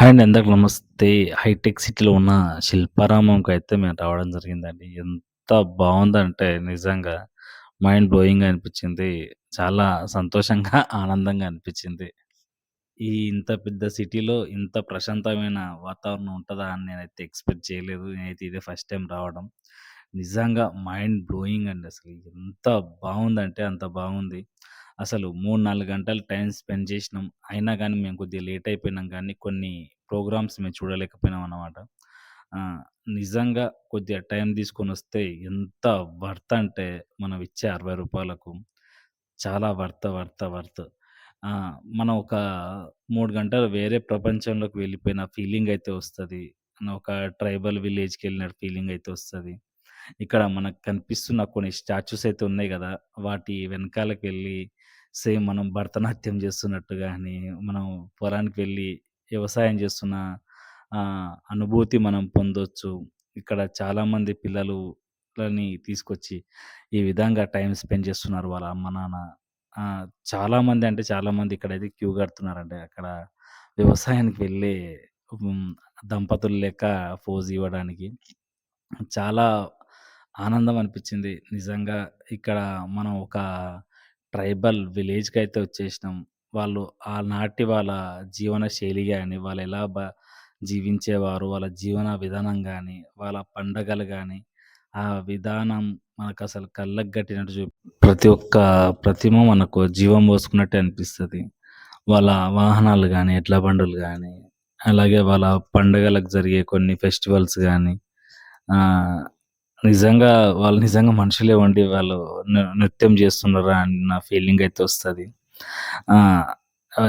Hi అండి. అందరికి నమస్తే. హైటెక్ సిటీలో ఉన్న శిల్పారామంకైతే మేము రావడం జరిగిందండి. ఎంత బావుందంటే నిజంగా మైండ్ బ్లోయింగ్‌గా అనిపించింది. చాలా సంతోషంగా, ఆనందంగా అనిపించింది. ఇంత పెద్ద సిటీలో ఇంత ప్రశాంతమైన వాతావరణం ఉంటదా అని నేనైతే ఎక్స్‌పెక్ట్ చేయలేదు. నేనైతే ఇదే ఫస్ట్ టైమ్ రావడం. నిజంగా మైండ్ బ్లోయింగ్ అండి అసలు. ఎంత బావుందంటే అంత బాగుంది. అసలు 3, 4 గంటలు టైమ్ స్పెండ్ చేసినాం. అయినా గానీ మేము కొద్దిగా లేట్ అయిపోయినాం గానీ కొన్ని ప్రోగ్రామ్స్ మేము చూడలేకపోయినాం అన్నమాట. ఆహ్, నిజంగా కొద్దిగా టైం తీసుకొనొస్తే ఎంత వర్త్ అంటే మనం ఇచ్చే రూ. 60కు చాలా వర్త్. ఆ! మనం ఒక 3 గంటలు వేరే ప్రపంచంలోకి వెళ్ళిపోయిన ఫీలింగయితే వస్తది. ఒక ట్రైబల్ విలేజ్‌కెళ్ళిన ఫీలింగయితే వస్తది. ఇక్కడ మనకు కనిపిస్తున్న కొన్ని స్టాచ్యూస్ అయితే ఉన్నాయి గదా! వాటి వెనకాలకెళ్ళి సేమ్ మనం భరతనాట్యం చేస్తున్నట్టు గాని, మనం పొలానికి వెళ్ళి వ్యవసాయం చేస్తున్న అనుభూతి మనం పొందొచ్చు. ఇక్కడ చాలామంది పిల్లలని తీసుకొచ్చి ఈ విధంగా టైమ్ స్పెండ్ చేస్తున్నారు వాళ్ళ అమ్మ, నాన్న. ఆ! చాలామంది అంటే చాలామంది ఇక్కడైతే క్యూ కడుతున్నారండి. అక్కడ వ్యవసాయానికి వెళ్ళే హ్మ్. దంపతులు లెక్క పోజ్ ఇవ్వడానికి. చాలా ఆనందం అనిపించింది. నిజంగా ఇక్కడ మనం ఒక ట్రైబల్ విలేజ్‌కైతే వచ్చేసినాం. వాళ్ళు ఆనాటి వాళ్ళ జీవన శైలి గాని, వాళ్ళెలా జీవించేవారు, వాళ్ళ జీవన విధానం గాని, వాళ్ళ పండగలు గాని, ఆ విధానం మనకసలు కళ్ళకు గట్టినట్టు ప్రతి ఒక్క ప్రతిమ మనకు జీవం పోసుకున్నట్టే అనిపిస్తది. వాళ్ళ వాహనాలు గాని, ఎడ్ల బండులు గాని, అలాగే వాళ్ళ పండుగలకు జరిగే కొన్ని ఫెస్టివల్స్ గాని, ఆహ్, నిజంగా వాళ్ళు నిజంగా మనుషులే ఉండి వాళ్ళు నృత్యం చేస్తున్నారా అన్న ఫీలింగయితే వస్తది. ఆ!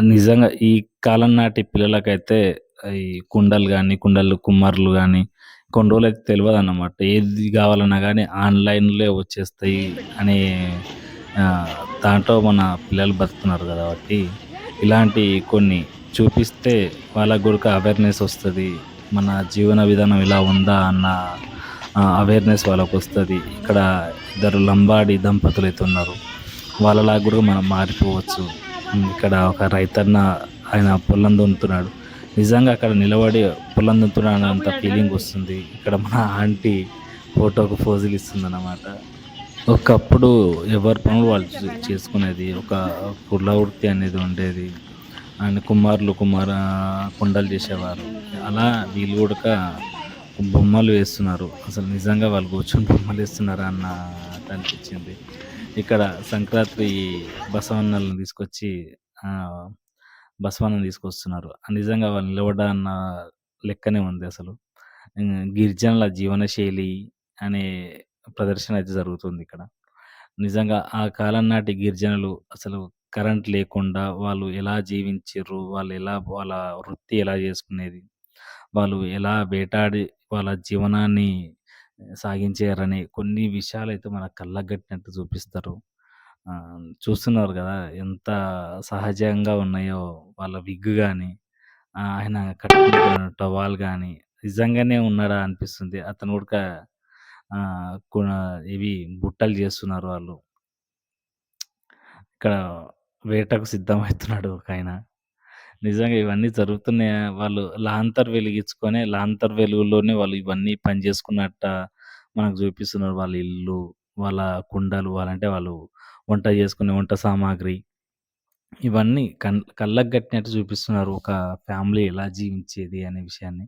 నిజంగా ఈ కాలం నాటి పిల్లలకైతే ఈ కుండలు గాని, కుమ్మర్లు గాని కొన్ని రోజులైతే తెలవదన్నమాట. ఏది గావాలన్నా గానీ ఆన్‌లైన్‌లో వచ్చేస్తాయి అనే దాంట్లో మన పిల్లలు బతుకుతున్నారు కాబట్టి, ఇలాంటి కొన్ని చూపిస్తే వాళ్ళకి గూడా అవేర్‌నెస్ ఒస్తది. మన జీవన విధానం ఇలా ఉందా అన్న అవేర్‌నెస్ వాళ్ళకొస్తది. ఇక్కడ ఇద్దరు లంబాడి దంపతులైతే ఉన్నారు. వాళ్ళలాగా గూడా మనం మారిపోవచ్చు. ఇక్కడ ఒక రైతన్న ఆయన పొలం దున్నుతున్నాడు. నిజంగా అక్కడ నిలబడి పొలం దున్నుతున్నాడన్నంత ఫీలింగొస్తుంది. ఇక్కడ మన ఆంటీ ఫోటోకి పోజులిస్తుందనమాట. ఒకప్పుడు ఎవరి పనులు వాళ్ళు చేసుకునేది. ఒక కుల వృత్తి అనేది ఉండేది. అండ్ కుండలు చేసేవారు. అలా వీళ్ళు గూడక బొమ్మలు వేస్తున్నారు. అసలు నిజంగా వాళ్ళు కూర్చొని బొమ్మలేస్తున్నారా అన్నట్టు అనిపించింది. ఇక్కడ సంక్రాంతి బసవన్నలను తీసుకొచ్చి ఆహ్, బసవన్నని తీసుకొస్తున్నారు. నిజంగా వాళ్ళు నిలబడ్డ లెక్కనే ఉంది అసలు. గిరిజనుల జీవనశైలి అనే ప్రదర్శన అయితే జరుగుతుందిక్కడ. నిజంగా ఆ కాలం నాటి గిరిజనులు అసలు కరెంట్ లేకుండా వాళ్ళు ఎలా జీవించిర్రు, వాళ్ళ వృత్తి ఎలా చేసుకునేది, వాళ్ళు ఎలా వేటాడి వాళ్ళ జీవనాన్ని సాగించారనే కొన్ని విషయాలైతే మన కళ్ళకు గట్టినట్టు చూపిస్తారు. చూస్తున్నారు గదా! ఎంత సహజంగా ఉన్నాయో వాళ్ళ విగ్ గాని, ఆయన కట్టుకుంటున్న టవాల్ గాని నిజంగానే ఉన్నాడా అనిపిస్తుంది. అతను గూడక ఆహ్, కొన ఇవి బుట్టలు జేస్తున్నారు వాళ్ళు. ఇక్కడ వేటకు సిద్ధమవుతున్నాడు ఒకాయన. నిజంగా ఇవన్నీ జరుగుతున్నాయా? వాళ్ళు లాంతర్ వెలిగించుకొనే లాంతర్ వెలుగులోనే వాళ్ళు ఇవన్నీ పని జేసుకున్నట్ట మనకు చూపిస్తున్నారు. వాళ్ళ ఇల్లు, వాళ్ళ కుండలు, వాళ్ళంటే వాళ్ళు వంట చేసుకునే వంట సామాగ్రి. ఇవన్నీ కళ్ళకు గట్టినట్టు చూపిస్తున్నారు. ఒక ఫ్యామిలీ ఎలా జీవించేది అనే విషయాన్ని.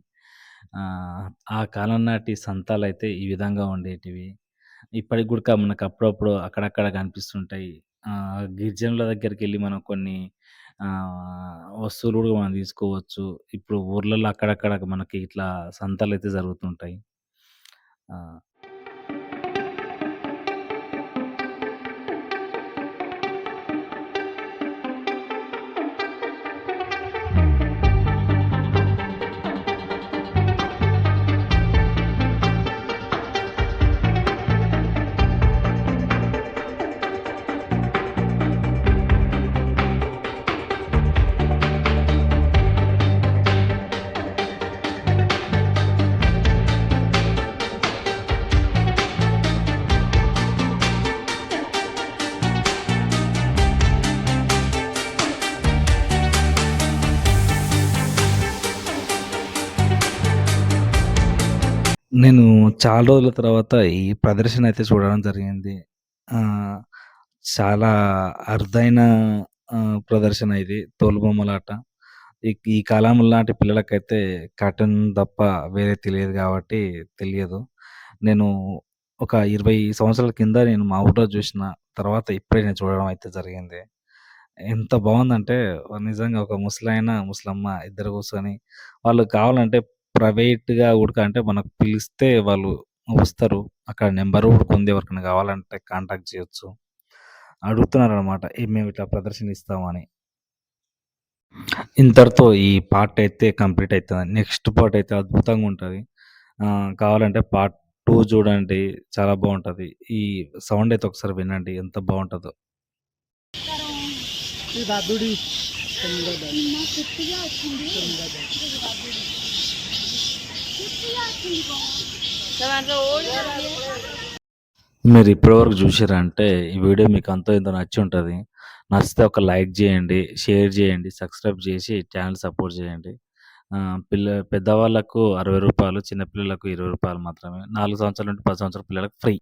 ఆహ్, ఆ కాలం నాటి సంతాలైతే ఈ విధంగా ఉండేటివి. ఇప్పటికి గూడా మనకు అప్పుడప్పుడు అక్కడక్కడ కనిపిస్తుంటాయి. గిరిజనుల దగ్గరికెళ్ళి మనం కొన్ని వస్తువులు గూడా మనం తీసుకోవచ్చు. ఇప్పుడు ఊర్లలో అక్కడక్కడ మనకి ఇట్లా సంతలైతే జరుగుతుంటాయి. ఆ! నేను చాలా రోజుల తర్వాత ఈ ప్రదర్శన అయితే చూడడం జరిగింది. ఆహ్, చాలా అరుదైన ప్రదర్శన ఇది. తోలుబొమ్మలాట. ఈ ఈ కాలం లాంటి పిల్లలకైతే కార్టూన్ తప్ప వేరే తెలియదు గాబట్టి తెలియదు. నేను ఒక 20 సంవత్సరాల కింద నేను మా ఊర్లో జూసిన తర్వాత ఇప్పుడే నేను చూడడం అయితే జరిగింది. ఎంత బావుందంటే నిజంగా ఒక ముసలాయన, ముసలమ్మ ఇద్దరు కూర్చొని వాళ్ళు కావాలంటే ప్రైవేట్‌గా ఉడక అంటే మనకు పిలిస్తే వాళ్ళు వస్తారు. అక్కడ నంబర్ గూడా ఉంది. ఎవరికైనా కావాలంటే కాంటాక్ట్ చేయొచ్చు. అడుగుతున్నారనమాట. మేము ఇట్లా ప్రదర్శన ఇస్తామని. ఇంతటితో ఈ పార్ట్ అయితే కంప్లీట్ అయితదండి. నెక్స్ట్ పార్ట్ అయితే అద్భుతంగుంటది. కావాలంటే పార్ట్ 2 చూడండి. చాలా బావుంటది. ఈ సౌండ్ అయితే ఒకసారి వినండి. ఎంత బావుంటదో. ఈ బాధుడి మీరు ఇప్పటివరకు చూసిర్రా అంటే ఈ వీడియో మీకు అంతో ఇంతో నచ్చి ఉంటది. నచ్చితే ఒక లైక్ చేయండి, షేర్ చేయండి, సబ్స్క్రైబ్ చేసి ఛానెల్ సపోర్ట్ చేయండి. పెద్దవాళ్ళకు రూ. 60, చిన్న పిల్లలకు రూ. 20 మాత్రమే. 4 సంవత్సరాల నుండి 10 సంవత్సరాల పిల్లలకు ఫ్రీ.